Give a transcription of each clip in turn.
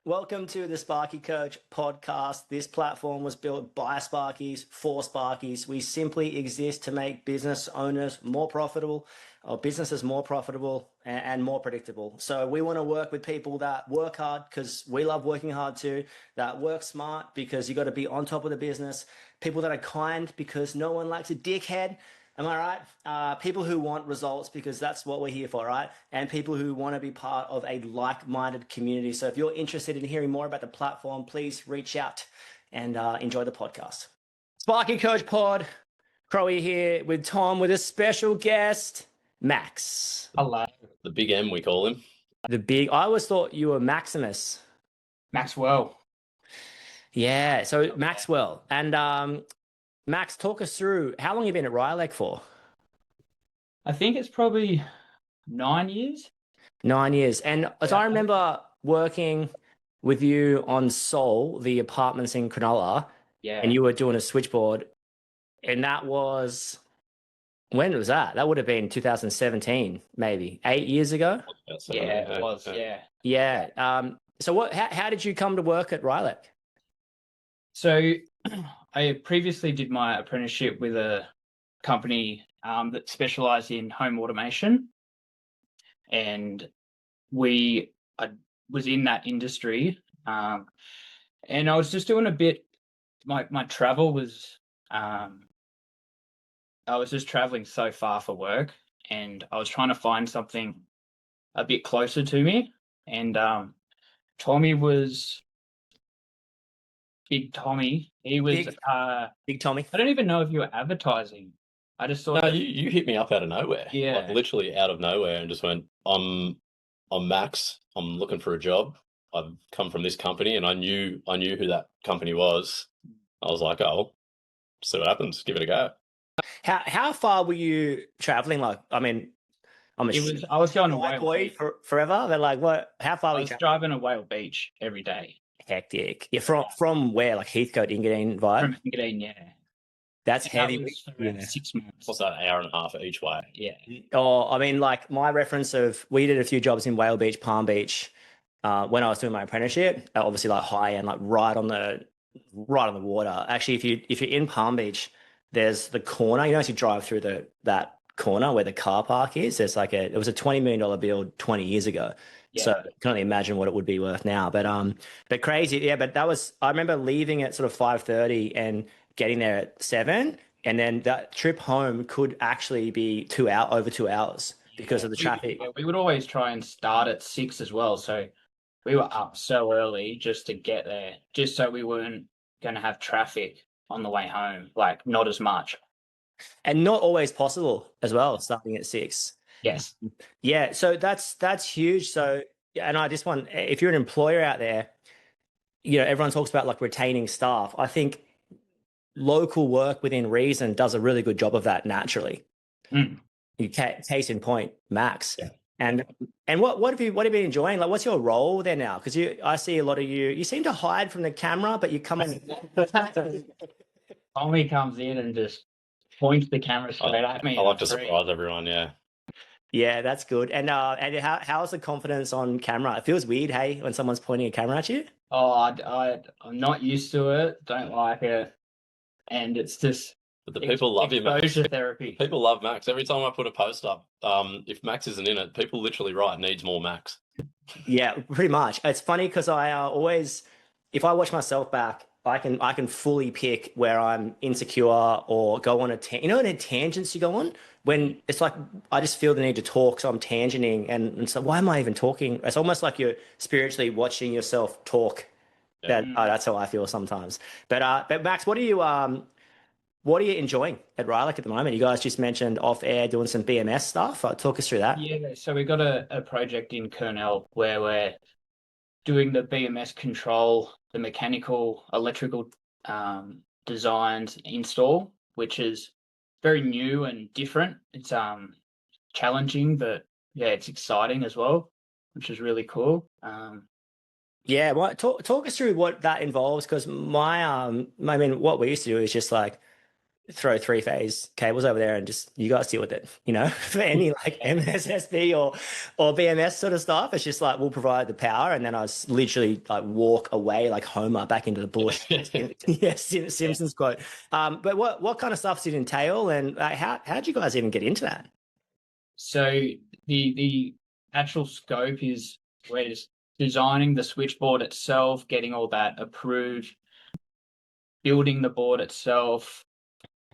Welcome to the Sparky Coach podcast. This platform was built by Sparkies for Sparkies. We simply exist to make business owners more profitable, or businesses more profitable and more predictable. So we want to work with people that work hard because we love working hard too, that work smart because you got to be on top of the business, people that are kind because no one likes a dickhead. Am I right? People who want results because that's what we're here for, right? And people who want to be part of a like-minded community. So if you're interested in hearing more about the platform, please reach out and enjoy the podcast. Sparky Coach Pod, Crowy here with Tom with a special guest, Max. Hello. The big M, we call him. I always thought you were Maximus. Maxwell. Yeah, so Maxwell. And Max, talk us through, how long have you been at Ryelec for? I think it's probably 9 years. 9 years. And as I remember working with you on Seoul, the apartments in Cronulla, and you were doing a switchboard, and that was, when was that? That would have been 2017, maybe 8 years ago. Yeah, it was. Yeah. Yeah. So how did you come to work at Ryelec? So I previously did my apprenticeship with a company that specialized in home automation, and I was in that industry, and I was just doing a bit. My travel was I was just traveling so far for work, and I was trying to find something a bit closer to me, and Tommy was. Big Tommy. He was Big Tommy. I don't even know if you were advertising. I just thought No, you hit me up out of nowhere. Yeah. Like literally out of nowhere, and just went, I'm Max. I'm looking for a job. I've come from this company, and I knew who that company was. I was like, oh, see what happens. Give it a go. How far were you traveling? Like, I mean, I was going to Whale boy Beach. forever. But like, what? How far I were was you driving to Whale Beach every day. Hectic. Yeah, from where? Like Heathcote, Engadine vibe? From Engadine, yeah. That's And heavy. that was for around 6 months. What's that, an hour and a half each way? Yeah. Oh, I mean, like my reference of, we did a few jobs in Whale Beach, Palm Beach, when I was doing my apprenticeship. Obviously, like high end, like right on the water. Actually, if you're in Palm Beach, there's the corner. You know, as you drive through that corner where the car park is, there's like it was a $20 million build 20 years ago. Yeah. So I can only imagine what it would be worth now. But crazy, yeah. But I remember leaving at sort of 5:30 and getting there at 7, and then that trip home could actually be over 2 hours because of the traffic. We would always try and start at 6 as well. So we were up so early just to get there, just so we weren't going to have traffic on the way home. Like not as much. And not always possible as well, starting at 6. Yes. Yeah, so that's huge. So, and I just want, if you're an employer out there, you know, everyone talks about like retaining staff. I think local work within reason does a really good job of that naturally. Case in point, Max. Yeah. And what have you been enjoying? Like, what's your role there now? Because I see a lot of you seem to hide from the camera, but you come in. Tommy comes in and just points the camera straight at me. I like to surprise everyone. Yeah. Yeah, that's good. And how's the confidence on camera? It feels weird, hey, when someone's pointing a camera at you. Oh, I'm not used to it. Don't like it, and it's just. But the people love you, Max. Exposure therapy. People love Max. Every time I put a post up, if Max isn't in it, people literally write needs more Max. Yeah, pretty much. It's funny because I always, if I watch myself back, I can fully pick where I'm insecure or go on in tangents you go on when it's like I just feel the need to talk, so I'm tangenting, and so why am I even talking? It's almost like you're spiritually watching yourself talk. Yeah. That's how I feel sometimes. But Max, what are you enjoying at Ryelec at the moment? You guys just mentioned off air doing some BMS stuff. Talk us through that. Yeah, so we got a project in Kernel where we're doing the BMS control, the mechanical, electrical designs install, which is very new and different. It's challenging, but yeah, it's exciting as well, which is really cool. Yeah, well, talk us through what that involves, because what we used to do is just like throw three-phase cables over there and just you guys deal with it, for any like MSSB or BMS sort of stuff. It's just like we'll provide the power, and then I literally like walk away like Homer back into the bush. Yeah, Simpsons quote. But what kind of stuff does it entail, and how'd you guys even get into that? So the actual scope is we're just designing the switchboard itself, getting all that approved, building the board itself,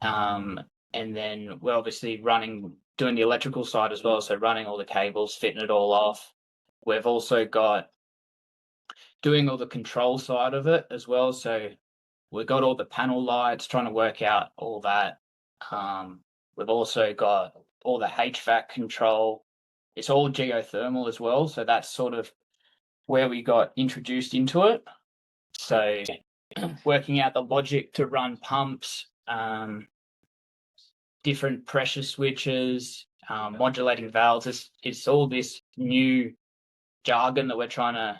and then we're obviously doing the electrical side as well. So running all the cables, fitting it all off. We've also got doing all the control side of it as well. So we've got all the panel lights, trying to work out all that. We've also got all the HVAC control. It's all geothermal as well. So that's sort of where we got introduced into it. So working out the logic to run pumps, different pressure switches, modulating valves. It's all this new jargon that we're trying to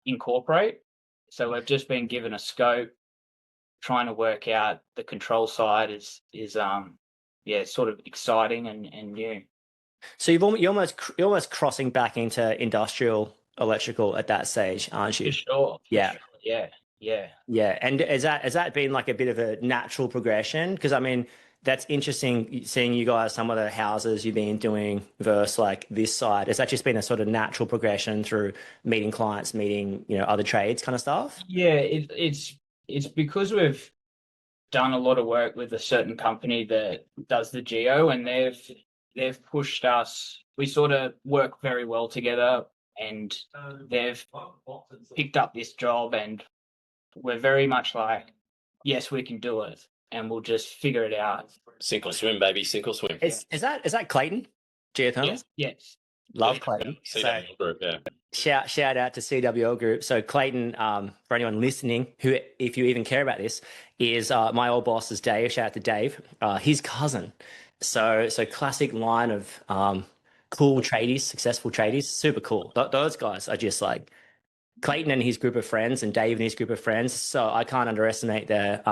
incorporate. So we've just been given a scope, trying to work out the control side is sort of exciting and new. So you're almost crossing back into industrial electrical at that stage, aren't you? For sure. Yeah. For sure. Yeah. Yeah. And has that been like a bit of a natural progression? Because I mean, that's interesting seeing you guys, some of the houses you've been doing versus like this side. Has that just been a sort of natural progression through meeting clients, meeting, other trades kind of stuff? Yeah, it's because we've done a lot of work with a certain company that does the geo, and they've pushed us. We sort of work very well together, and they've picked up this job, and we're very much like, yes, we can do it, and we'll just figure it out. Sink or swim, baby, sink or swim. Is that Clayton Geothermal? Yes. Love Clayton. CWL Group, yeah. Shout out to CWL Group. So Clayton, for anyone listening, who, if you even care about this, is my old boss is Dave. Shout out to Dave, his cousin. So classic line of cool tradies, successful tradies, super cool. Those guys are just like Clayton and his group of friends, and Dave and his group of friends. So I can't underestimate their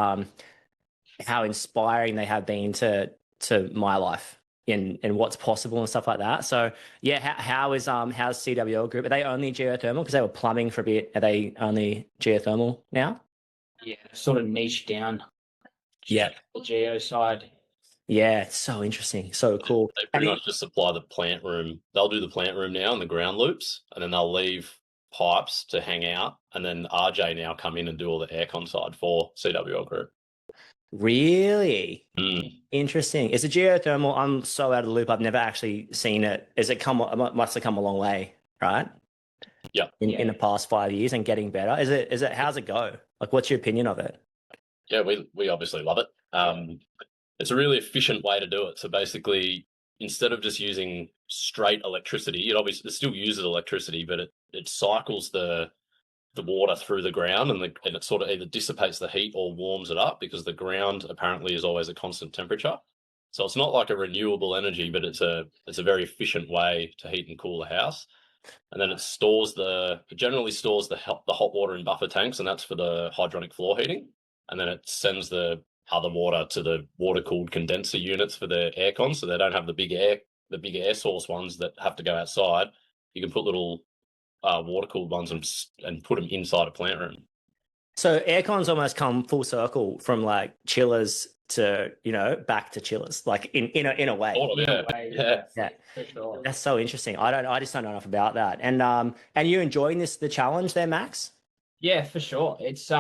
how inspiring they have been to my life in what's possible and stuff like that. So yeah, how's CWL Group? Are they only geothermal? Because they were plumbing for a bit. Are they only geothermal now? Yeah, sort of niche down. Yeah, the geo side. Yeah, it's so interesting, so cool. They pretty much just supply the plant room. They'll do the plant room now and the ground loops, and then they'll leave pipes to hang out, and then RJ now come in and do all the aircon side for CWL Group. Really interesting. Is it geothermal? I'm so out of the loop. I've never actually seen it. Must have come a long way, right? Yeah. In the past 5 years and getting better. Is it? How's it go? Like, what's your opinion of it? Yeah, we obviously love it. It's a really efficient way to do it. So basically, instead of just using straight electricity, it still uses electricity, but it cycles the water through the ground, and it sort of either dissipates the heat or warms it up, because the ground apparently is always a constant temperature. So it's not like a renewable energy, but it's a very efficient way to heat and cool the house. And then it generally stores the hot water in buffer tanks, and that's for the hydronic floor heating. And then it sends the other water to the water cooled condenser units for the aircon, so they don't have the big air source ones that have to go outside. You can put little water cooled ones and put them inside a plant room. So aircon's almost come full circle from like chillers to back to chillers, like in a way. Yeah. For sure. That's so interesting. I just don't know enough about that. And you enjoying the challenge there, Max? Yeah, for sure. It's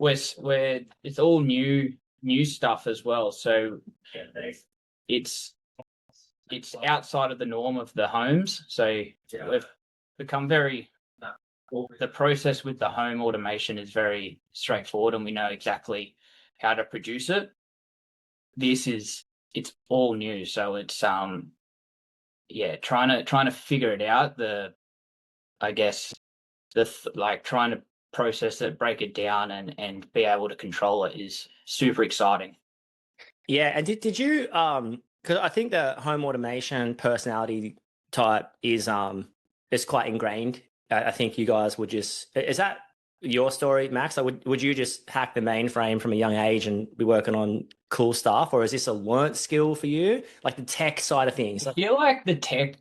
it's all new stuff as well. So it's outside of the norm of the homes. So we've become the process with the home automation is very straightforward, and we know exactly how to produce it. It's all new. So it's trying to figure it out. Trying to process it, break it down, and be able to control it is super exciting. Yeah. And did you because I think the home automation personality type is quite ingrained. I think you guys would is that your story, Max? Like, would you just hack the mainframe from a young age and be working on cool stuff, or is this a learnt skill for you, like the tech side of things? I feel like the tech,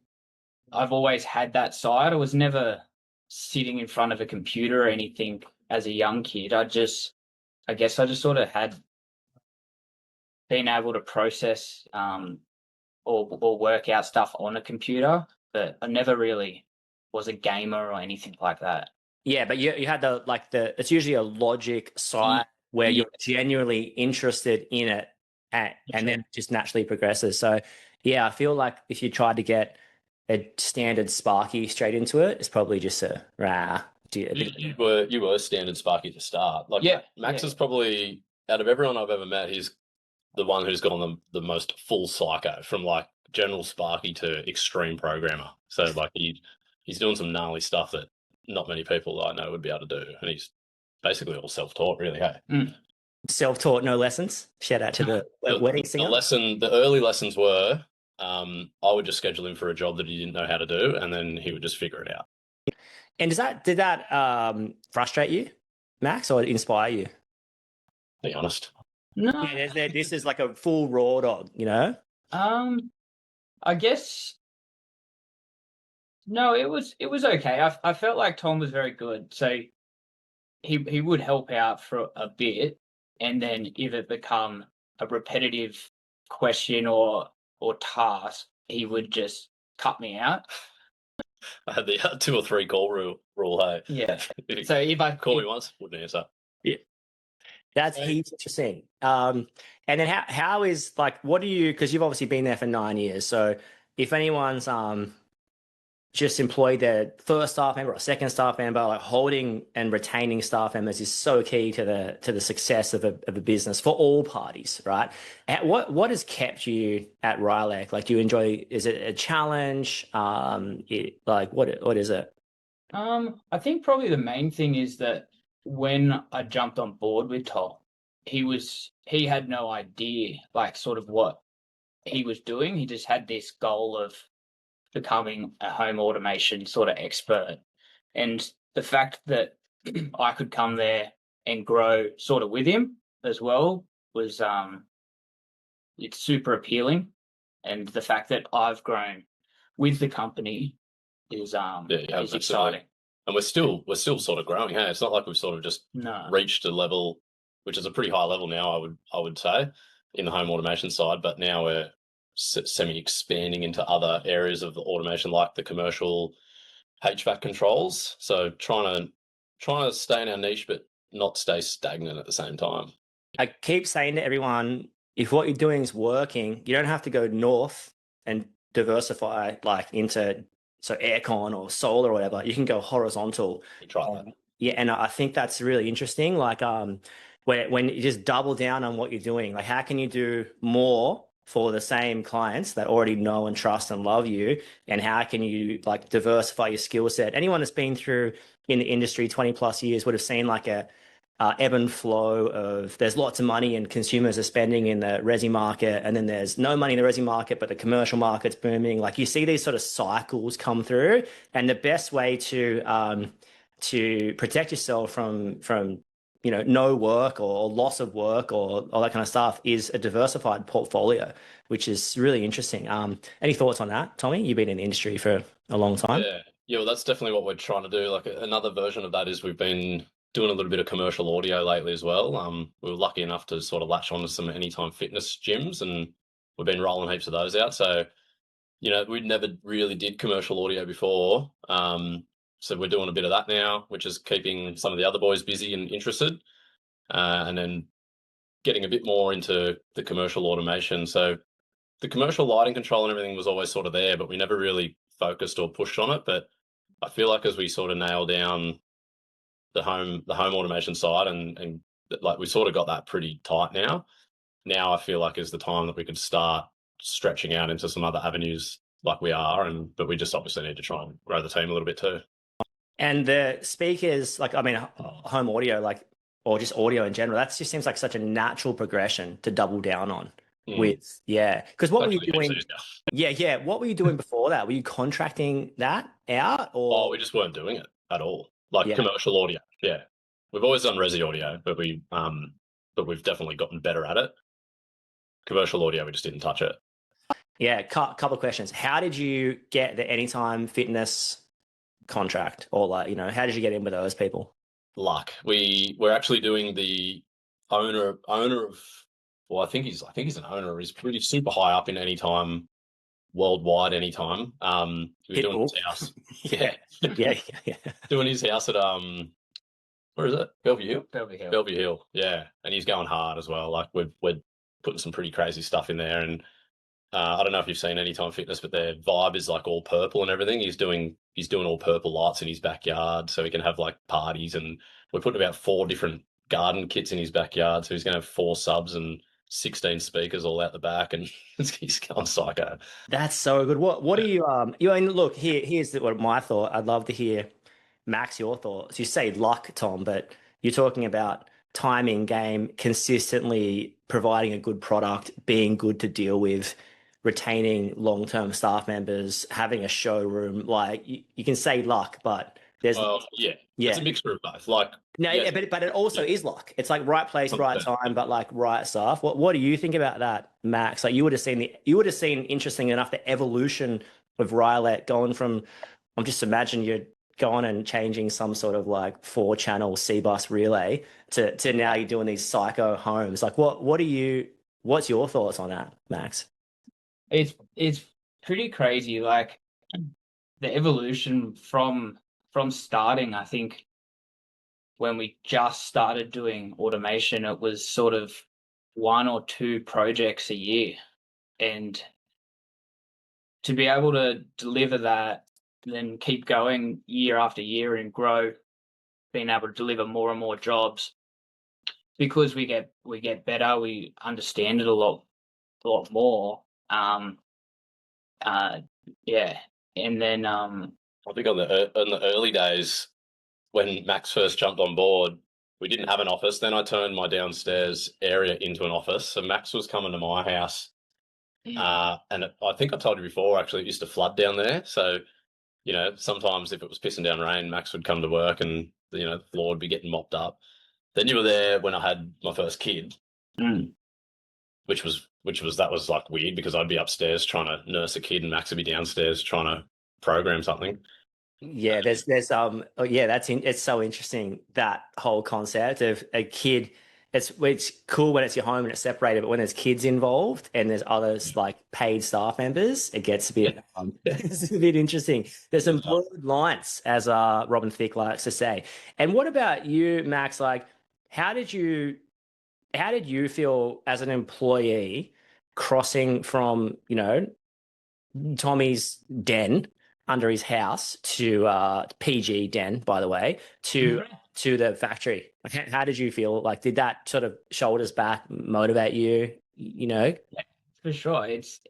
I've always had that side. I was never sitting in front of a computer or anything as a young kid. I guess I just sort of had been able to process or work out stuff on a computer, but I never really was a gamer or anything like that. Yeah, but you had it's usually a logic side where Yeah. you're genuinely interested in it, and then it just naturally progresses. So yeah, I feel like if you tried to get a standard Sparky straight into it, it's probably just a rah. You were standard Sparky to start. Like Yeah, Max yeah. is probably, out of everyone I've ever met, he's the one who's gone the most full psycho, from like general Sparky to extreme programmer. So like he's doing some gnarly stuff that not many people I know would be able to do, and he's basically all self-taught, really. Hey, Self-taught, no lessons. Shout out to the wedding singer. The early lessons were, I would just schedule him for a job that he didn't know how to do, and then he would just figure it out. And did that frustrate you, Max, or inspire you? Be honest. No. Yeah, this is like a full raw dog, you know? I guess no, it was okay. I felt like Tom was very good. So he would help out for a bit, and then if it become a repetitive question or task, he would just cut me out. I had the 2 or 3 call rule. Hey, yeah. So if I call me once, wouldn't answer. Yeah, that's heaps interesting. And then how is, like, what do you, because you've obviously been there for 9 years. So if anyone's just employed their first staff member or second staff member, like holding and retaining staff members is so key to the success of a business for all parties, right? What has kept you at Ryelec? Like, do you enjoy? Is it a challenge? What is it? I think probably the main thing is that when I jumped on board with Tom, he had no idea like sort of what he was doing. He just had this goal of becoming a home automation sort of expert. And the fact that I could come there and grow sort of with him as well was it's super appealing. And the fact that I've grown with the company is exciting. And we're still sort of growing. Hey, it's not like we've sort of just reached a level, which is a pretty high level now, I would say, in the home automation side. But now we're semi-expanding into other areas of the automation, like the commercial HVAC controls. So trying to stay in our niche, but not stay stagnant at the same time. I keep saying to everyone, if what you're doing is working, you don't have to go north and diversify like into aircon or solar or whatever. You can go horizontal. You try that. Yeah, and I think that's really interesting. Like when you just double down on what you're doing, like how can you do more for the same clients that already know and trust and love you, and how can you like diversify your skill set? Anyone that's been through in the industry 20 plus years would have seen like a ebb and flow of, there's lots of money and consumers are spending in the resi market, and then there's no money in the resi market but the commercial market's booming. Like you see these sort of cycles come through, and the best way to protect yourself from no work or loss of work or all that kind of stuff is a diversified portfolio, which is really interesting. Any thoughts on that, Tommy? You've been in the industry for a long time. Yeah, well, that's definitely what we're trying to do. Like another version of that is we've been doing a little bit of commercial audio lately as well. We were lucky enough to sort of latch onto some Anytime Fitness gyms, and we've been rolling heaps of those out. So, we never really did commercial audio before. So we're doing a bit of that now, which is keeping some of the other boys busy and interested, and then getting a bit more into the commercial automation. So the commercial lighting control and everything was always sort of there, but we never really focused or pushed on it. But I feel like as we sort of nail down the home automation side and like we sort of got that pretty tight now. Now I feel like is the time that we could start stretching out into some other avenues like we are, but we just obviously need to try and grow the team a little bit too. And the speakers, like, I mean, home audio, like, or just audio in general, that just seems like such a natural progression to double down on with, Because what were you doing? Yeah. What were you doing before that? Were you contracting that out or? Oh, we just weren't doing it at all. Like commercial audio. Yeah. we've always done resi audio, but we've definitely gotten better at it. Commercial audio, we just didn't touch it. Yeah, couple of questions. How did you get the Anytime Fitness contract, or like, you know, how did you get in with those people? Luck. We're actually doing the owner of. Well, I think he's an owner. He's pretty super high up in Anytime, worldwide Anytime. We're doing his house. Yeah. Yeah. Doing his house at where is it? Bellevue Hill. Bellevue Hill. Yeah, and he's going hard as well. Like we're putting some pretty crazy stuff in there, and I don't know if you've seen Anytime Fitness, but their vibe is like all purple and everything. He's doing all purple lights in his backyard, so he can have like parties. And we're putting about 4 different garden kits in his backyard, so he's going to have 4 subs and 16 speakers all out the back, and he's going psycho. That's so good. What are you mean, look, here's what my thought. I'd love to hear, Max, your thoughts. You say luck, Tom, but you're talking about timing, game, consistently providing a good product, being good to deal with, retaining long-term staff members, having a showroom. Like you can say luck, but there's yeah, it's a mixture of both. Like no, yes, but it also is luck. It's like right place, right time, but like right stuff. What do you think about that, Max? Like you would have seen interesting enough the evolution of Ryelec going from, I'm just imagine you're going and changing some sort of like 4-channel C-bus relay to now you're doing these psycho homes. Like what's your thoughts on that, Max? It's pretty crazy. Like the evolution from starting, I think when we just started doing automation, it was sort of 1 or 2 projects a year. And to be able to deliver that, then keep going year after year and grow, being able to deliver more and more jobs, because we get better, we understand it a lot more. Yeah. And then I think on the early days, when Max first jumped on board, we didn't have an office. Then I turned my downstairs area into an office. So Max was coming to my house. And I think I told you before, actually, it used to flood down there. So, you know, sometimes if it was pissing down rain, Max would come to work and, you know, the floor would be getting mopped up. Then you were there when I had my first kid, which was like weird, because I'd be upstairs trying to nurse a kid and Max would be downstairs trying to program something. Yeah, it's so interesting, that whole concept of a kid. It's cool when it's your home and it's separated, but when there's kids involved and there's others like paid staff members, it gets a bit it's a bit interesting. There's some blurred lines, as Robin Thicke likes to say. And what about you, Max? Like, how did you feel as an employee crossing from, you know, Tommy's den under his house to PG den, by the way, to the factory? Like, how did you feel? Like, did that sort of shoulders back motivate you? You know? Yeah, for sure. It's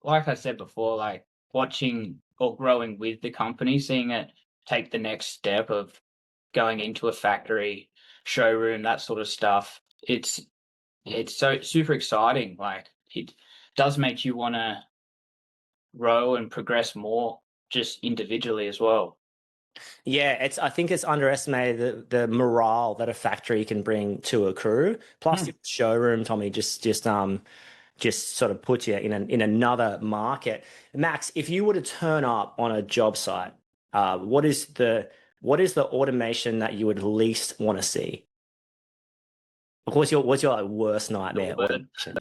like I said before, like watching or growing with the company, seeing it take the next step of going into a factory, showroom, that sort of stuff. It's so super exciting. Like it does make you want to grow and progress more, just individually as well. Yeah, I think it's underestimated the morale that a factory can bring to a crew. Plus, the showroom, Tommy, just sort of puts you in another market. Max, if you were to turn up on a job site, what is the automation that you would least want to see? Of course, what's your like, worst nightmare automation?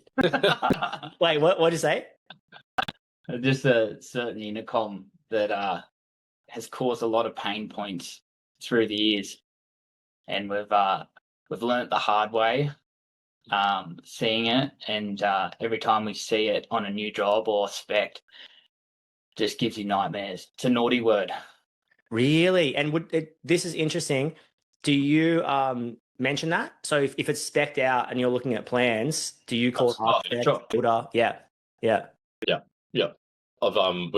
Wait, what did you say? Just a certain intercom that has caused a lot of pain points through the years, and we've learnt the hard way, seeing it, and every time we see it on a new job or spec, just gives you nightmares. It's a naughty word. Really? And this is interesting. Do you mention that? So if it's spec'd out and you're looking at plans, do you call it sure. builder? Yeah. We've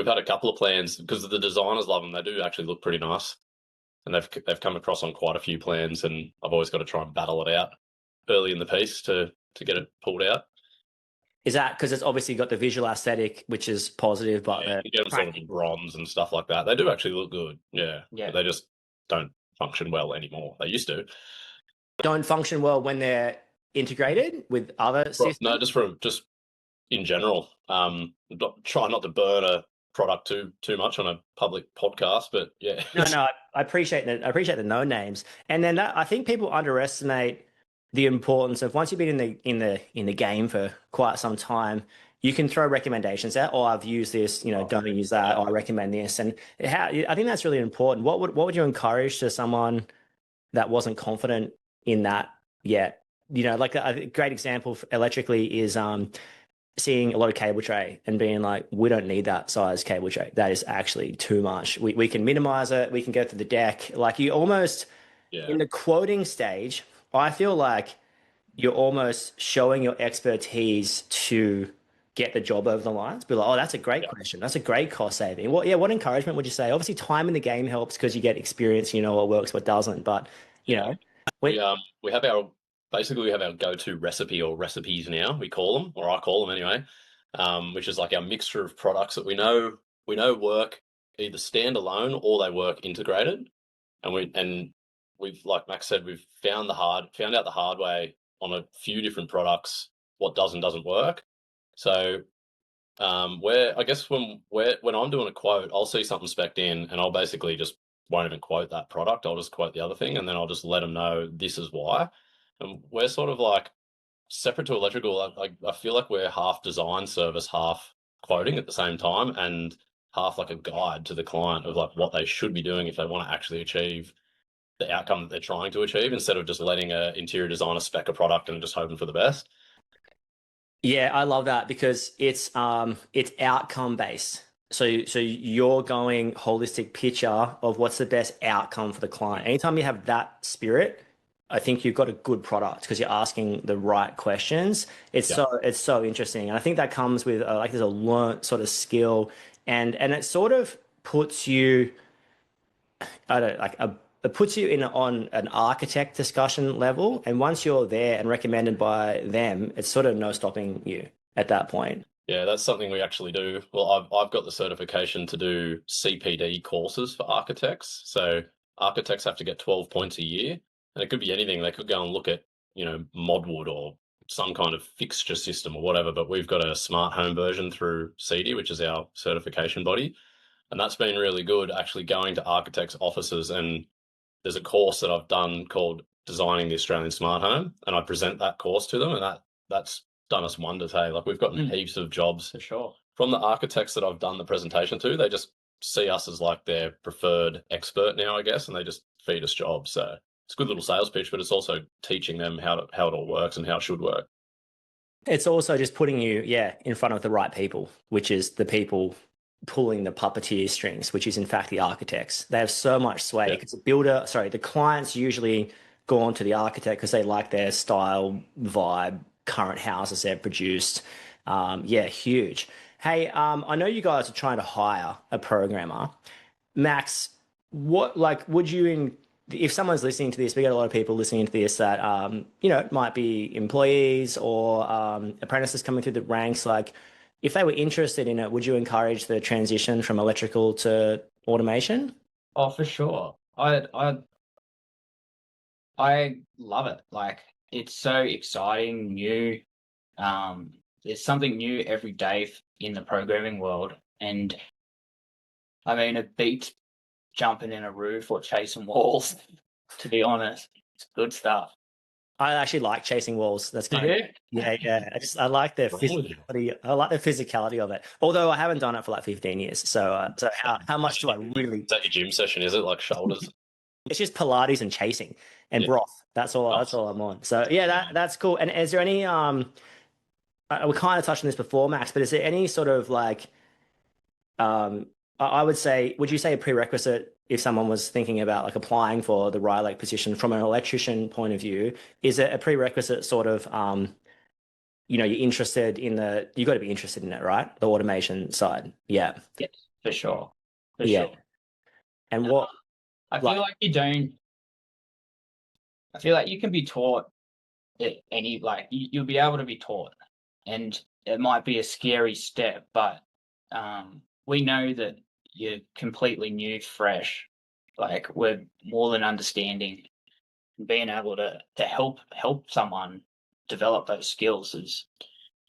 had a couple of plans because the designers love them. They do actually look pretty nice, and they've come across on quite a few plans, and I've always got to try and battle it out early in the piece to get it pulled out. Is that because it's obviously got the visual aesthetic, which is positive, but you get them sort of in bronze and stuff like that. They do actually look good. Yeah. They just don't function well anymore. They used to. Don't function well when they're integrated with other systems? No, just in general. Try not to burn a product too much on a public podcast, but yeah. No, I appreciate that. I appreciate the no names, and then I think people underestimate the importance of once you've been in the game for quite some time, you can throw recommendations out. Oh, I've used this. Don't use that. Oh, I recommend this, and I think that's really important. What would you encourage to someone that wasn't confident in that yet? Like a great example electrically is seeing a lot of cable tray and being like, we don't need that size cable tray. That is actually too much. We can minimize it. We can go through the deck. Like you almost in the quoting stage, I feel like you're almost showing your expertise to get the job over the line. To be like, oh, that's a great question. That's a great cost saving. What encouragement would you say? Obviously, time in the game helps because you get experience. You know what works, what doesn't. But we have our go-to recipe or recipes now. We call them, or I call them anyway, which is like our mixture of products that we know work either standalone or they work integrated, and we've, like Max said, we've found out the hard way on a few different products what does and doesn't work. So where I guess when I'm doing a quote, I'll see something spec'd in and I'll basically just won't even quote that product. I'll just quote the other thing and then I'll just let them know this is why. And we're sort of like separate to electrical. I feel like we're half design service, half quoting at the same time, and half like a guide to the client of like what they should be doing if they want to actually achieve the outcome that they're trying to achieve, instead of just letting an interior designer spec a product and just hoping for the best. Yeah, I love that because it's outcome based. So you're going holistic picture of what's the best outcome for the client. Anytime you have that spirit, I think you've got a good product because you're asking the right questions. It's so interesting, and I think that comes with like there's a learnt sort of skill, and it sort of puts you, I don't like it puts you in on an architect discussion level, and once you're there and recommended by them, it's sort of no stopping you at that point. Yeah, that's something we actually do. Well, I've got the certification to do CPD courses for architects. So architects have to get 12 points a year, and it could be anything. They could go and look at, Modwood or some kind of fixture system or whatever, but we've got a smart home version through CD, which is our certification body. And that's been really good, actually going to architects' offices. And there's a course that I've done called Designing the Australian Smart Home, and I present that course to them, and that's done us wonders. Hey, like we've gotten heaps of jobs For sure. from the architects that I've done the presentation to. They just see us as like their preferred expert now, I guess, and they just feed us jobs. So it's a good little sales pitch, but it's also teaching them how it all works and how it should work. It's also just putting you, in front of the right people, which is the people pulling the puppeteer strings, which is in fact the architects. They have so much sway because the clients usually go on to the architect because they like their style, vibe, current houses they've produced. Huge. Hey, I know you guys are trying to hire a programmer. Max, what would you if someone's listening to this, we get a lot of people listening to this that might be employees or apprentices coming through the ranks. Like, if they were interested in it, would you encourage the transition from electrical to automation? Oh, for sure. I love it. Like, it's so exciting, new. There's something new every day in the programming world, and I mean, it beats jumping in a roof or chasing walls. To be honest, it's good stuff. I actually like chasing walls. That's kind of, yeah. I like the physicality. I like the physicality of it. Although I haven't done it for like 15 years. So how much do I really? Is that your gym session? Is it like shoulders? It's just Pilates and chasing and broth. That's all. That's all I'm on. So yeah, that's cool. And is there any we kind of touched on this before, Max, but is there any sort of like I would say, would you say a prerequisite if someone was thinking about like applying for the Ryelec position from an electrician point of view, is it a prerequisite sort of, you're interested in you got to be interested in it, right? The automation side. Yeah. Yes, for sure. For Yeah. sure. And what, I feel like you don't, I feel like you can be taught you'll be able to be taught, and it might be a scary step, but we know that you're completely new, fresh, Like we're more than understanding, being able to help someone develop those skills is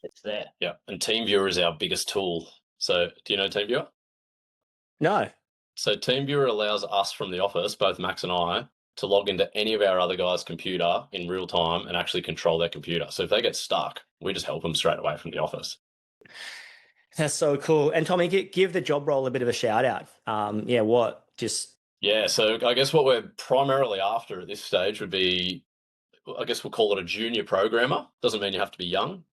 it's there. Yeah, and TeamViewer is our biggest tool. So, do you know TeamViewer? No. So, TeamViewer allows us from the office, both Max and I, to log into any of our other guys' computer in real time and actually control their computer. So, if they get stuck, we just help them straight away from the office. That's so cool. And Tommy, give the job role a bit of a shout out. Yeah, so I guess what we're primarily after at this stage would be, I guess we'll call it a junior programmer. Doesn't mean you have to be young.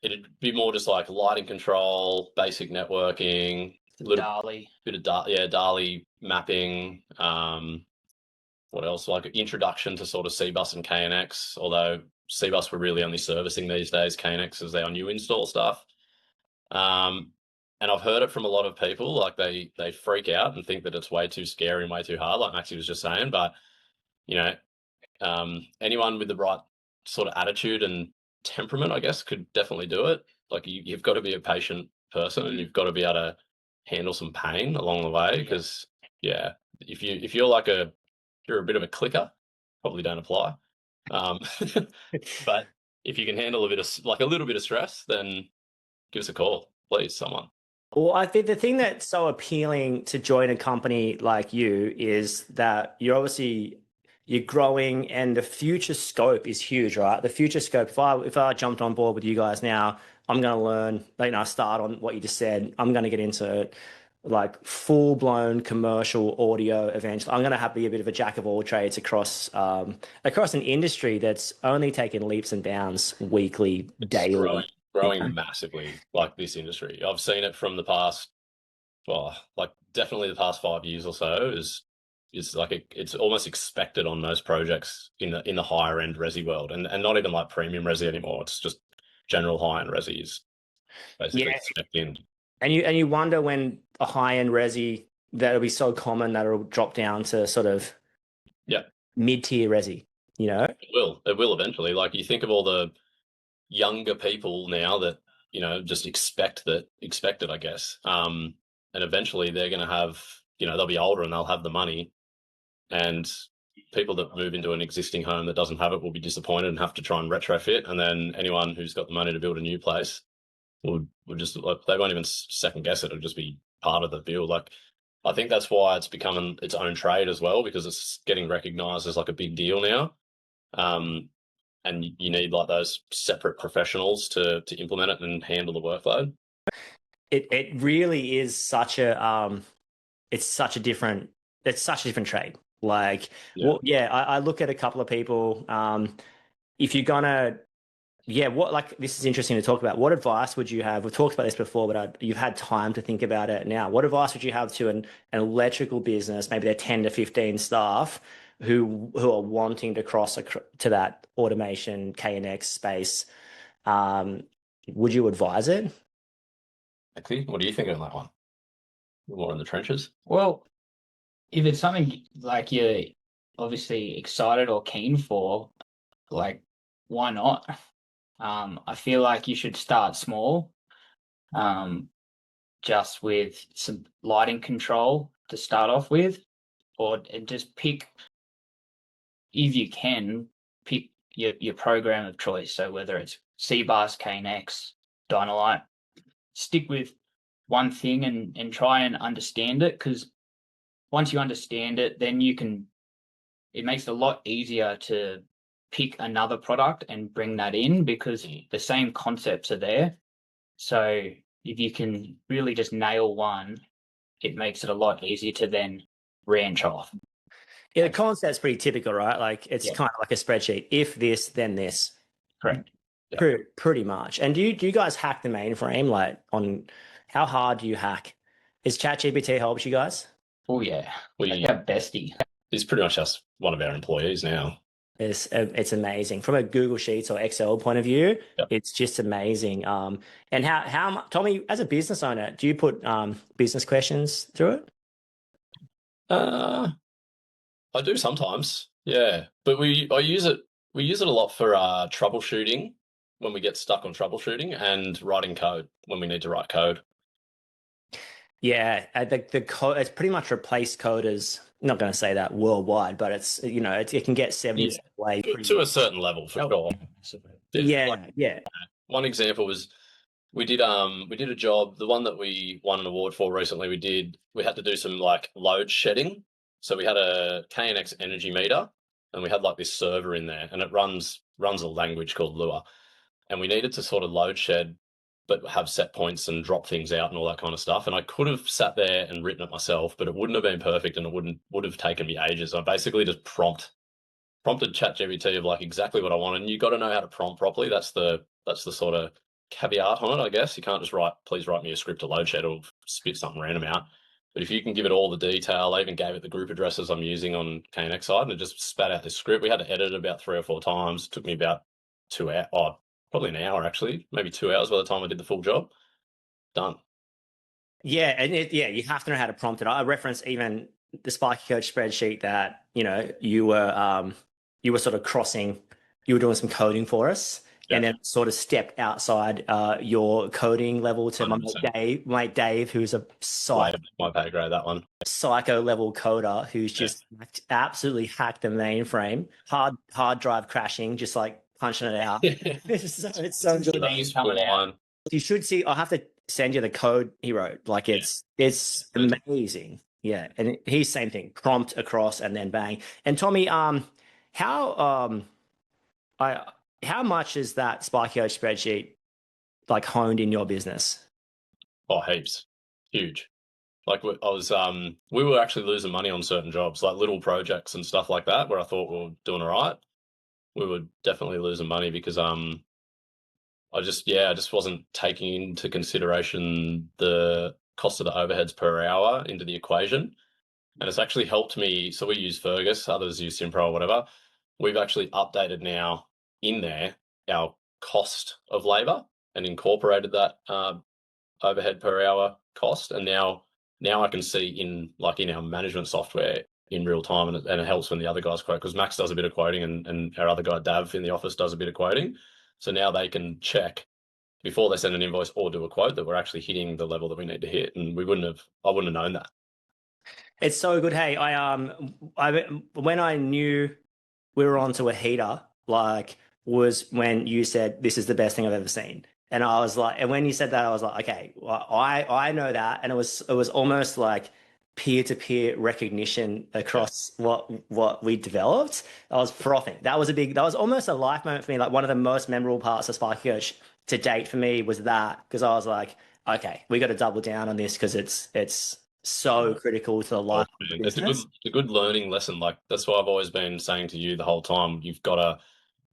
It'd be more just like lighting control, basic networking, Dali. bit of Dali mapping. What else? Like introduction to sort of CBus and KNX, although CBus we're really only servicing these days. KNX is our new install stuff. And I've heard it from a lot of people, like they freak out and think that it's way too scary and way too hard, like Maxie was just saying. But anyone with the right sort of attitude and temperament, I guess, could definitely do it. Like you've got to be a patient person and you've got to be able to handle some pain along the way. Because if you're a bit of a clicker, probably don't apply. But if you can handle a little bit of stress, then give us a call, please, someone. Well, I think the thing that's so appealing to join a company like you is that you're growing and the future scope is huge, right? The future scope, if I jumped on board with you guys now, I'm going to learn, start on what you just said. I'm going to get into like full blown commercial audio eventually. I'm going to have to be a bit of a jack of all trades across an industry that's only taking leaps and bounds weekly, daily. Growing massively, like this industry. I've seen it from the past, definitely the past 5 years or so is like it's almost expected on most projects in the higher end resi world, and not even like premium resi anymore. It's just general high end resi is basically expected. And you wonder when a high end resi that'll be so common that it'll drop down to sort of mid tier resi. It will eventually. Like you think of all the younger people now that just expect it, I guess, and eventually they're going to have they'll be older and they'll have the money, and people that move into an existing home that doesn't have it will be disappointed and have to try and retrofit, and then anyone who's got the money to build a new place will just like they won't even second guess it. It'll just be part of the build. Like I think that's why it's becoming its own trade as well, because it's getting recognized as like a big deal now. And you need like those separate professionals to implement it and handle the workload. It really is such a different trade. Like, I look at a couple of people. If you're gonna, this is interesting to talk about. What advice would you have? We've talked about this before, but you've had time to think about it now. What advice would you have to an electrical business, maybe they're 10 to 15 staff, who are wanting to cross to that automation KNX space? Would you advise it? Actually, what do you think on that one? More in the trenches? Well, if it's something like you're obviously excited or keen for, like, why not? I feel like you should start small, just with some lighting control to start off with, and just pick, if you can, pick your program of choice. So whether it's CBus, KNX, Dynalite, stick with one thing and try and understand it, because once you understand it, then it makes it a lot easier to pick another product and bring that in, because the same concepts are there. So if you can really just nail one, it makes it a lot easier to then branch off. Yeah, the concept's pretty typical, right? Like it's kind of like a spreadsheet. If this, then this. Correct. Pretty much. And do you guys hack the mainframe? Like, on how hard do you hack? Is ChatGPT helps you guys? Oh yeah, we have bestie. He's pretty much just one of our employees now. It's amazing from a Google Sheets or Excel point of view. It's just amazing. And how Tommy, as a business owner, do you put business questions through it? I do sometimes, but we use it a lot for troubleshooting when we get stuck on troubleshooting, and writing code when we need to write code. Yeah, the code it's pretty much replaced coders. I'm not going to say that worldwide, but it's it can get 70% away To a certain level for sure. Yeah, Like, yeah. one example was we did a job, the one that we won an award for recently. We had to do some like load shedding. So we had a KNX energy meter, and we had like this server in there, and it runs a language called Lua, and we needed to sort of load shed, but have set points and drop things out and all that kind of stuff. And I could have sat there and written it myself, but it wouldn't have been perfect, and it would have taken me ages. I basically just prompted ChatGPT of like exactly what I wanted. And you got to know how to prompt properly. That's the sort of caveat on it, I guess. You can't just please write me a script to load shed or spit something random out. But if you can give it all the detail, I even gave it the group addresses I'm using on KNX side, and it just spat out this script. We had to edit it about 3 or 4 times. It took me about 2 hours, probably an hour actually, maybe 2 hours by the time I did the full job. Done. Yeah, and you have to know how to prompt it. I reference even the Sparky Coach spreadsheet that you were sort of crossing, you were doing some coding for us, and then sort of stepped outside your coding level to my 100%. mate Dave, who's a Way above my pay grade, that one. psycho level coder who's just absolutely hacked the mainframe, hard drive crashing, just like punching it out. It's so good. Names coming out. You should see. I'll have to send you the code he wrote. Like it's amazing. Yeah, and he's same thing. Prompt across and then bang. And Tommy, how I how much is that Sparkio spreadsheet like honed in your business? Oh, heaps. Huge. Like we were actually losing money on certain jobs, like little projects and stuff like that, where I thought we were doing all right. We were definitely losing money because I just wasn't taking into consideration the cost of the overheads per hour into the equation. And it's actually helped me. So we use Fergus, others use Simpro or whatever. We've actually updated now in there our cost of labor and incorporated that overhead per hour cost. And now I can see in our management software in real time, and it helps when the other guys quote, because Max does a bit of quoting and our other guy Dav in the office does a bit of quoting. So now they can check before they send an invoice or do a quote that we're actually hitting the level that we need to hit. And I wouldn't have known that. It's so good. Hey, when I knew we were onto a heater, like was when you said this is the best thing I've ever seen. And I was like, and when you said that, I was like, okay, well, I know that. And it was almost like peer-to-peer recognition across what we developed. I was frothing. That was almost a life moment for me. Like one of the most memorable parts of Sparky Coach to date for me was that, because I was like, okay, we got to double down on this because it's so critical to the life of the business. It's a good learning lesson. Like that's why I've always been saying to you the whole time, you've got to,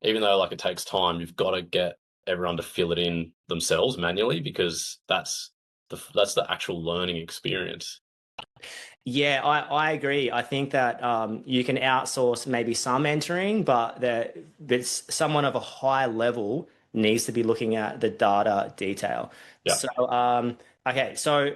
even though like it takes time, you've got to get everyone to fill it in themselves manually, because that's the actual learning experience. Yeah, I agree. I think that you can outsource maybe some mentoring, but that's someone of a high level needs to be looking at the data detail. Yeah. So, okay, so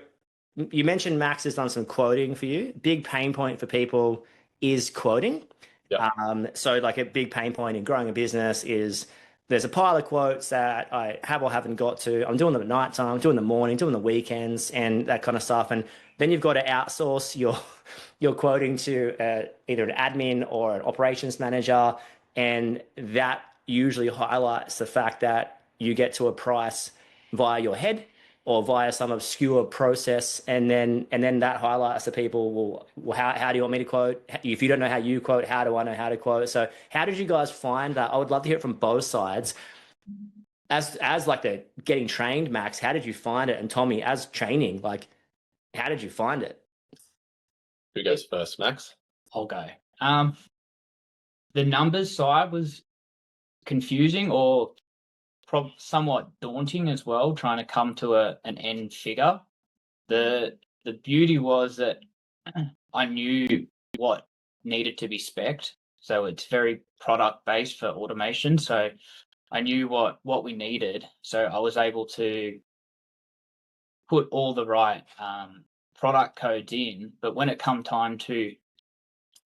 you mentioned Max has done some quoting for you. Big pain point for people is quoting. Yeah. So like a big pain point in growing a business is there's a pile of quotes that I have or haven't got to. I'm doing them at night time, doing the morning, doing the weekends, and that kind of stuff. And then you've got to outsource your quoting to either an admin or an operations manager, and that usually highlights the fact that you get to a price via your head or via some obscure process, and then that highlights to people, well, how do you want me to quote? If you don't know how you quote, how do I know how to quote? So how did you guys find that? I would love to hear it from both sides. As like the getting trained, Max, how did you find it? And Tommy, as training, like how did you find it? Who goes first, Max? I'll go. The numbers side was confusing or somewhat daunting as well, trying to come to an end figure. The beauty was that I knew what needed to be spec'd, so it's very product based for automation. So I knew what we needed, so I was able to put all the right product codes in. But when it come time to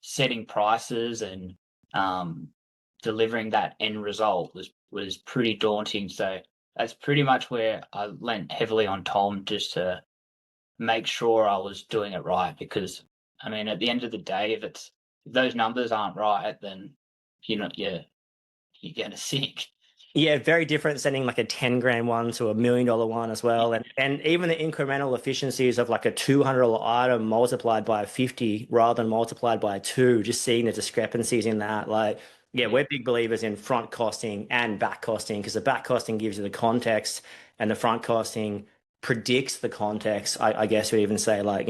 setting prices and delivering that end result was pretty daunting. So that's pretty much where I lent heavily on Tom just to make sure I was doing it right, because I mean, at the end of the day, if those numbers aren't right, then you're gonna sink. Yeah, very different sending like a 10 grand one to $1 million one as well. And even the incremental efficiencies of like a $200 item multiplied by 50 rather than multiplied by two, just seeing the discrepancies in that. Like, yeah, we're big believers in front costing and back costing, because the back costing gives you the context and the front costing predicts the context. I guess we'd even say, like,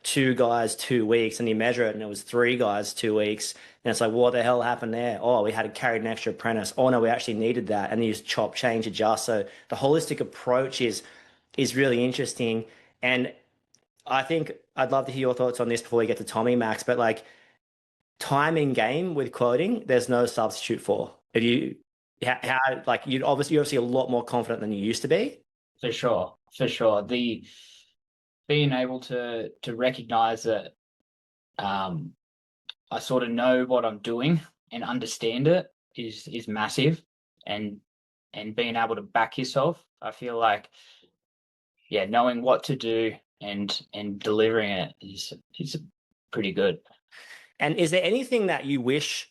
2 guys, 2 weeks, and you measure it and it was 3 guys, 2 weeks. And it's like, what the hell happened there? Oh, we had to carry an extra apprentice. Oh no, we actually needed that. And you just chop, change, adjust. So the holistic approach is really interesting. And I think I'd love to hear your thoughts on this before we get to Tommy, Max. But like, time in game with quoting, there's no substitute for. If you how like you're obviously a lot more confident than you used to be. For sure, for sure. The being able to recognize that I sort of know what I'm doing and understand it is massive, and being able to back yourself. I feel like, yeah, knowing what to do and delivering it is pretty good. And is there anything that you wish,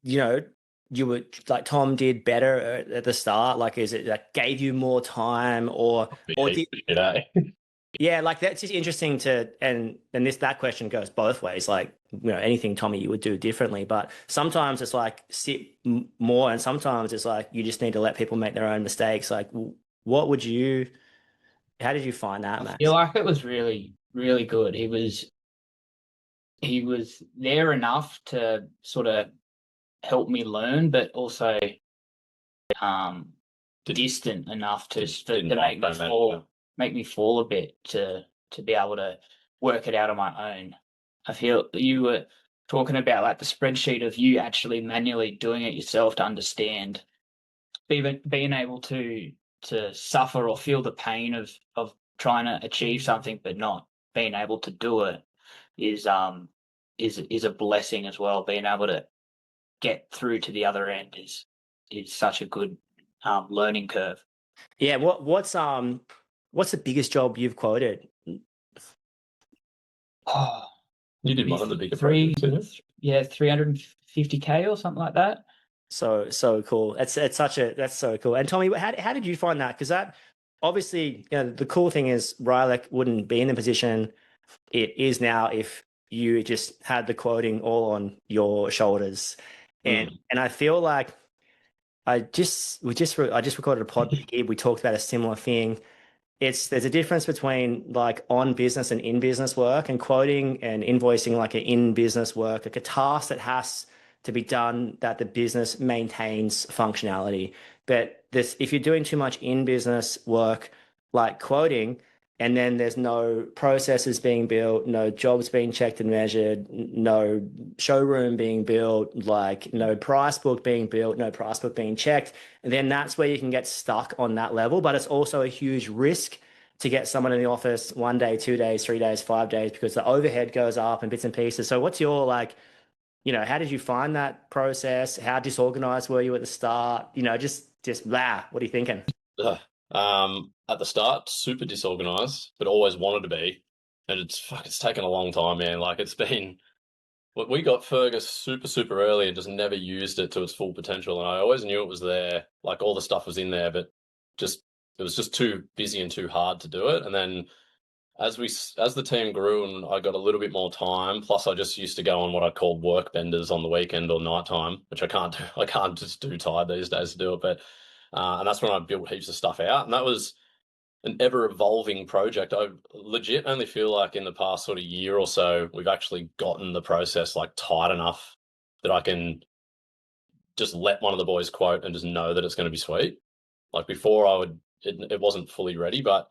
you would like Tom did better at the start? Like, is it that gave you more time, or did, yeah, like that's just interesting and that question goes both ways. Like, anything, Tommy, you would do differently, but sometimes it's like sit more, and sometimes it's like you just need to let people make their own mistakes. Like, how did you find that, Max? I feel like it was really, really good. He was there enough to sort of help me learn, but also distant enough to make me fall a bit to be able to work it out on my own. I feel you were talking about like the spreadsheet of you actually manually doing it yourself to understand, being able to suffer or feel the pain of trying to achieve something but not being able to do it is a blessing as well. Being able to get through to the other end is such a good learning curve. Yeah, what's the biggest job you've quoted? Oh, you did one of the bigger projects, yeah, 350K or something like that. So cool. That's so cool. And Tommy, how did you find that? Because that obviously, the cool thing is Ryelec wouldn't be in the position it is now if you just had the quoting all on your shoulders. And I feel like I just recorded a pod here. We talked about a similar thing. There's a difference between like on business and in business work, and quoting and invoicing like an in business work, like a task that has to be done that the business maintains functionality. But if you're doing too much in business work, like quoting, and then there's no processes being built, no jobs being checked and measured, no showroom being built, like no price book being built, no price book being checked, and then that's where you can get stuck on that level. But it's also a huge risk to get someone in the office 1 day, 2 days, 3 days, 5 days, because the overhead goes up and bits and pieces. So what's your how did you find that process? How disorganized were you at the start? Just what are you thinking? At the start, super disorganized, but always wanted to be. And it's taken a long time, man. Like, it's been, we got Fergus super, super early and just never used it to its full potential. And I always knew it was there. Like, all the stuff was in there, but it was just too busy and too hard to do it. And then as the team grew and I got a little bit more time, plus I just used to go on what I called work benders on the weekend or nighttime, which I can't do. I can't just do tired these days to do it. But and that's when I built heaps of stuff out. And that was an ever-evolving project. I legit only feel like in the past sort of year or so, we've actually gotten the process like tight enough that I can just let one of the boys quote and just know that it's going to be sweet. Like before, it wasn't fully ready, but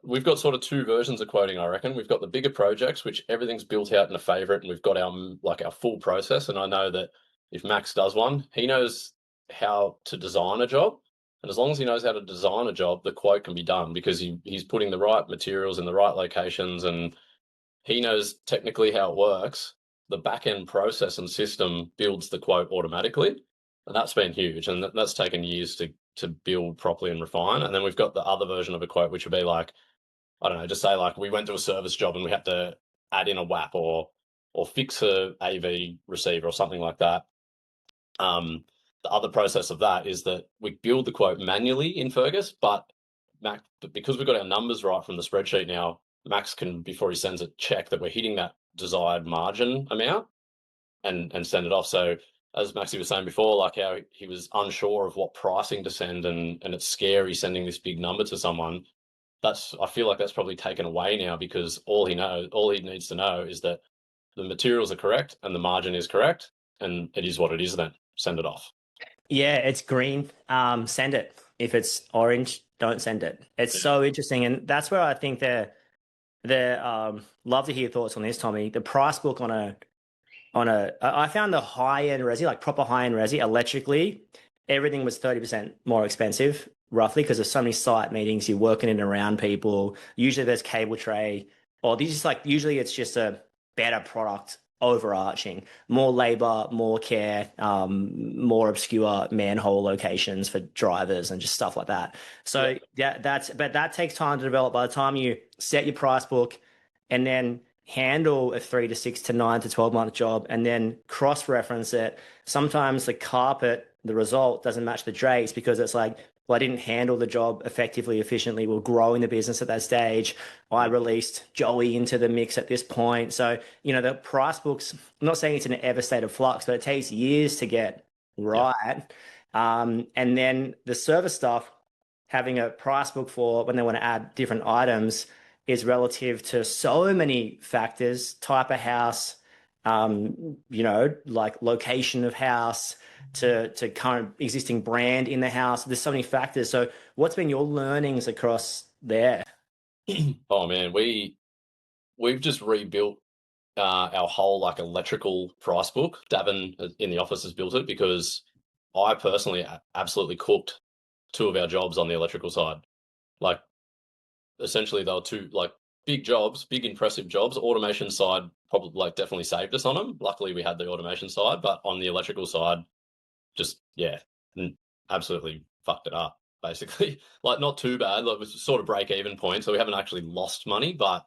we've got sort of two versions of quoting, I reckon. We've got the bigger projects, which everything's built out in a favorite, and we've got our full process. And I know that if Max does one, he knows how to design a job. And as long as he knows how to design a job, the quote can be done because he's putting the right materials in the right locations and he knows technically how it works. The back-end process and system builds the quote automatically. And that's been huge. And that's taken years to build properly and refine. And then we've got the other version of a quote, which would be like, I don't know, just say like we went to a service job and we had to add in a WAP or fix a AV receiver or something like that. The other process of that is that we build the quote manually in Fergus, but because we've got our numbers right from the spreadsheet now, Max can, before he sends it, check that we're hitting that desired margin amount and send it off. So as Maxie was saying before, like how he was unsure of what pricing to send, and it's scary sending this big number to someone. I feel like that's probably taken away now, because all he needs to know is that the materials are correct and the margin is correct, and it is what it is. Then send it off. Yeah, it's green. Send it. If it's orange, don't send it. It's so interesting, and that's where I think they're love to hear thoughts on this, Tommy. The price book I found the high end resi, like proper high end resi, electrically, everything was 30% more expensive, roughly, because there's so many site meetings. You're working in and around people. Usually there's cable tray, or these just like usually it's just a better product overarching, more labor, more care, more obscure manhole locations for drivers and just stuff like that. So but that takes time to develop. By the time you set your price book and then handle a 3 to 6 to 9 to 12 month job and then cross-reference it, sometimes the result doesn't match the drakes, because it's like, well, I didn't handle the job effectively, efficiently. We're growing the business at that stage. I released Joey into the mix at this point. So, the price books, I'm not saying it's in an ever state of flux, but it takes years to get right. And then the service stuff, having a price book for when they want to add different items is relative to so many factors: type of house, like location of house, to current existing brand in the house. There's so many factors. So what's been your learnings across there? Oh man, we've just rebuilt our whole like electrical price book. Davin in the office has built it, because I personally absolutely cooked 2 of our jobs on the electrical side. Like essentially they were 2 like big jobs, big impressive jobs. Automation side probably like definitely saved us on them. Luckily we had the automation side, but on the electrical side, just absolutely fucked it up basically. Like not too bad, like it was sort of break even point, so we haven't actually lost money, but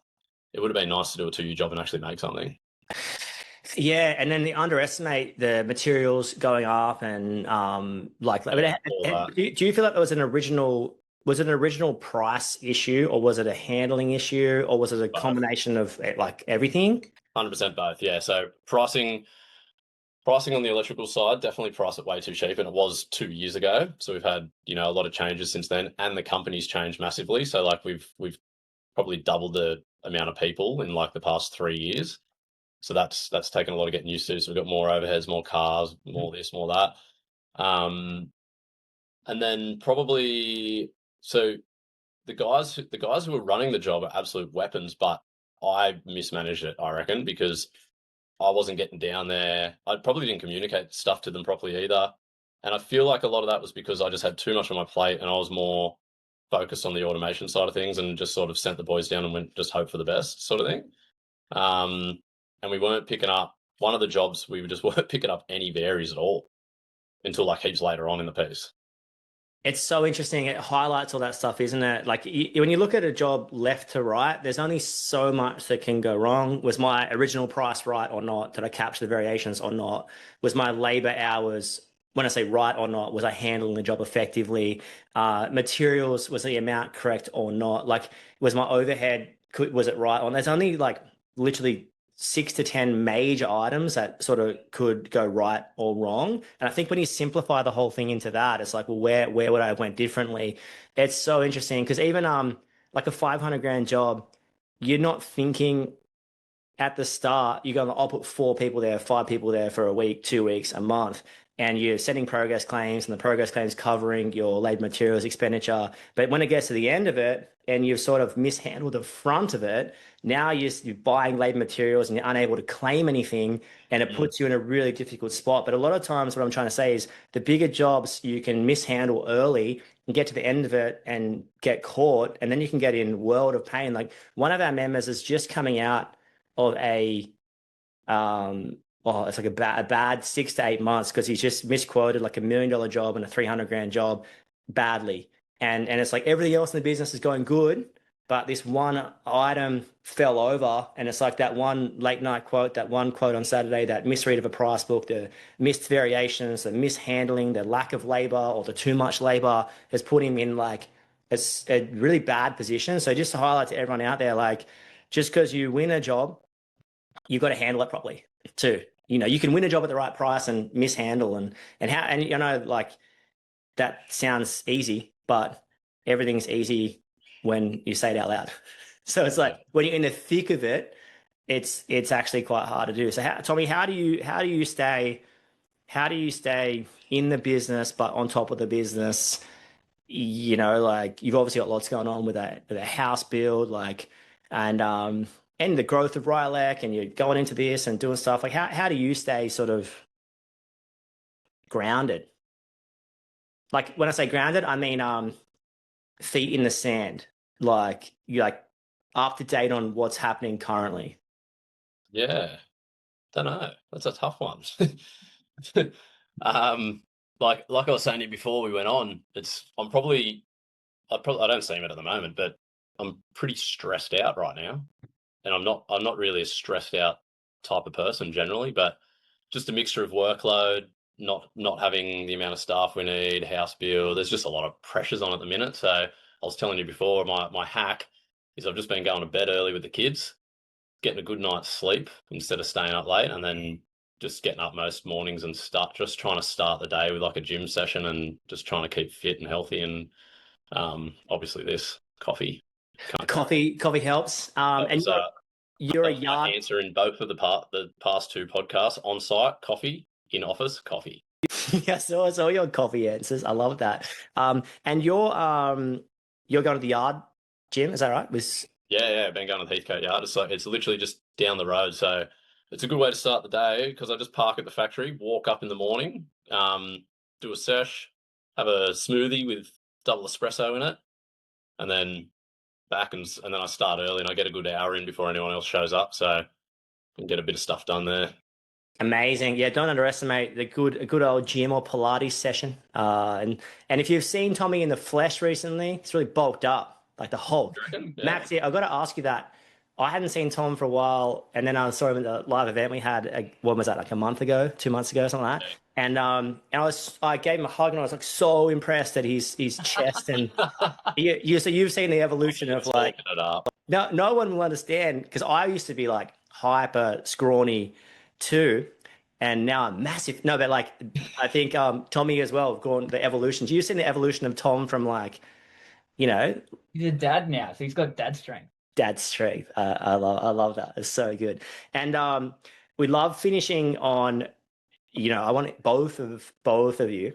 it would have been nice to do a 2-year job and actually make something. Yeah, and then they underestimate the materials going up, and do you feel like there was an original price issue, or was it a handling issue, or was it a combination of like everything? 100% both. Yeah. So pricing on the electrical side, definitely priced it way too cheap, and it was 2 years ago. So we've had a lot of changes since then, and the company's changed massively. So like we've probably doubled the amount of people in like the past 3 years. So that's taken a lot of getting used to. So we've got more overheads, more cars, more this, more that. And then probably the guys who were running the job are absolute weapons, but I mismanaged it, I reckon, because I wasn't getting down there. I probably didn't communicate stuff to them properly either. And I feel like a lot of that was because I just had too much on my plate, and I was more focused on the automation side of things and just sort of sent the boys down and went just hope for the best sort of thing. And we weren't picking up one of the jobs. We just weren't picking up any varies at all until like heaps later on in the piece. It's so interesting. It highlights all that stuff, isn't it? Like when you look at a job left to right, there's only so much that can go wrong. Was my original price right or not? Did I capture the variations or not? Was my labor hours, when I say right or not, was I handling the job effectively? Materials, was the amount correct or not? Like, was my overhead, was it right on? There's only like literally 6 to 10 major items that sort of could go right or wrong. And I think when you simplify the whole thing into that, it's like, well, where would I have went differently? It's so interesting, because even like a 500 grand job, you're not thinking at the start, you're going, I'll put 4 people there, 5 people there for a week, 2 weeks, a month. And you're setting progress claims, and the progress claims covering your labor materials expenditure. But when it gets to the end of it and you've sort of mishandled the front of it, now you're buying labor materials and you're unable to claim anything, and it puts you in a really difficult spot. But a lot of times what I'm trying to say is the bigger jobs you can mishandle early and get to the end of it and get caught, and then you can get in world of pain. Like one of our members is just coming out of it's like a bad 6 to 8 months, because he's just misquoted like $1 million job and a 300 grand job badly. And it's like everything else in the business is going good, but this one item fell over, and it's like that one late night quote, that one quote on Saturday, that misread of a price book, the missed variations, the mishandling, the lack of labor or the too much labor has put him in like a really bad position. So just to highlight to everyone out there, like just because you win a job, you've got to handle it properly too. You know, you can win a job at the right price and mishandle and how, and you know, like that sounds easy, but everything's easy when you say it out loud. So it's like when you're in the thick of it, it's actually quite hard to do. So Tommy, how do you stay in the business but on top of the business? You know, like you've obviously got lots going on with a house build, like and the growth of Ryelec, and you're going into this and doing stuff. Like how do you stay sort of grounded? Like when I say grounded, I mean feet in the sand. Like you're like up to date on what's happening currently. Yeah, don't know. That's a tough one. Like I was saying to you before we went on, I don't seem it at the moment, but I'm pretty stressed out right now, and I'm not really a stressed out type of person generally, but just a mixture of workload, not having the amount of staff we need, house build. There's just a lot of pressures on at the minute. So I was telling you before, my hack is I've just been going to bed early with the kids, getting a good night's sleep instead of staying up late, and then just getting up most mornings and just trying to start the day with like a gym session and just trying to keep fit and healthy. And obviously this coffee. Coffee helps. And you're a yard answer in both of the past two podcasts: on site coffee, in office coffee. Yeah, so all your coffee answers. I love that. And you're going to the yard gym, is that right? Yeah, been going to the Heathcote Yard. It's literally just down the road, so it's a good way to start the day because I just park at the factory, walk up in the morning, do a sesh, have a smoothie with double espresso in it, and then back and then I start early and I get a good hour in before anyone else shows up, so I can get a bit of stuff done there. Amazing. Yeah, don't underestimate a good old gym or Pilates session. And if you've seen Tommy in the flesh recently, he's really bulked up, like the Hulk. Yeah. Max, yeah, I've got to ask you that. I hadn't seen Tom for a while, and then I saw him at the live event we had. What was that, like a month ago, 2 months ago, something like that. And I gave him a hug, and I was like so impressed at his chest. And so you've seen the evolution of like no one will understand because I used to be like hyper scrawny too, and now I'm massive. No, but like I think Tommy as well have gone the evolution. You've seen the evolution of Tom from like, you know, He's a dad now, so he's got dad strength. Dad strength. I love that. It's so good. And we love finishing on, you know, I want both of you.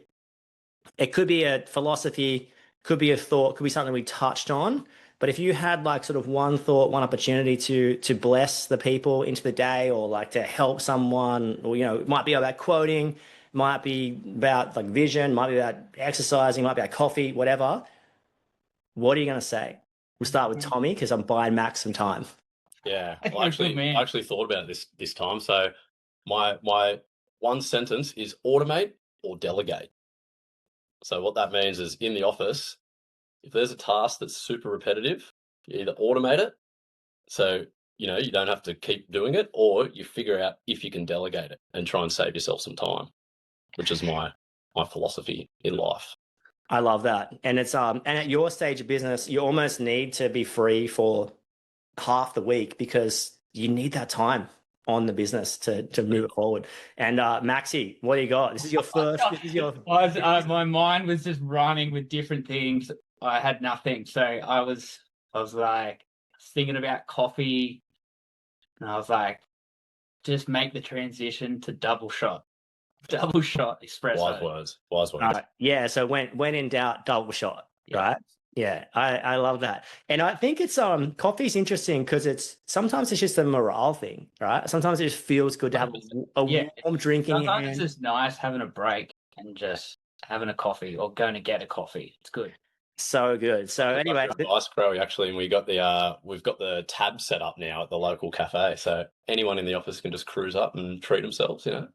It could be a philosophy, could be a thought, could be something we touched on. But if you had like sort of one thought, one opportunity to bless the people into the day, or like to help someone, or you know, it might be about quoting, might be about like vision, might be about exercising, might be about coffee, whatever. What are you going to say? We'll start with Tommy because I'm buying Max some time. Yeah, I actually thought about it this time. So my one sentence is automate or delegate. So what that means is in the office, if there's a task that's super repetitive, you either automate it, so you know you don't have to keep doing it, or you figure out if you can delegate it and try and save yourself some time, which is my philosophy in life. I love that. And it's and at your stage of business, you almost need to be free for half the week because you need that time on the business to move it forward. And Maxi, what do you got? This is your first. My mind was just running with different things. I had nothing, so I was like thinking about coffee, and I was like, just make the transition to double shot espresso. Wise words. Yeah. So when in doubt, double shot. Yeah. Right. Yeah, I love that. And I think it's coffee's interesting because sometimes it's just a morale thing, right? Sometimes it just feels good to have a warm drinking. Sometimes it's just nice having a break and just having a coffee or going to get a coffee. It's good. So good. So anyway, Ice Crow actually, and we've got the tab set up now at the local cafe, so anyone in the office can just cruise up and treat themselves, you know.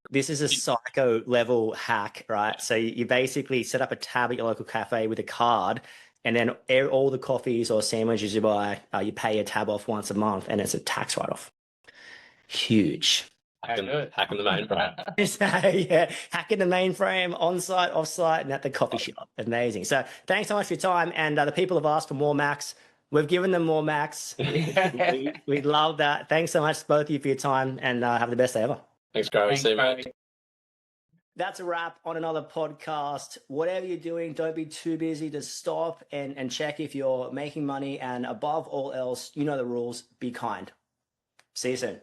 This is a psycho level hack, right? So you basically set up a tab at your local cafe with a card, And then all the coffees or sandwiches you buy, you pay a tab off once a month, and it's a tax write-off. Huge. Hacking the mainframe. So, yeah, hacking the mainframe on-site, off-site, and at the coffee shop. Amazing. So thanks so much for your time. And the people have asked for more Macs. We've given them more Macs. we love that. Thanks so much, both of you, for your time, and have the best day ever. Thanks, Gary. Thanks, See you, Gary. mate. That's a wrap on another podcast. Whatever you're doing, don't be too busy to stop and check if you're making money. And above all else, you know the rules. Be kind. See you soon.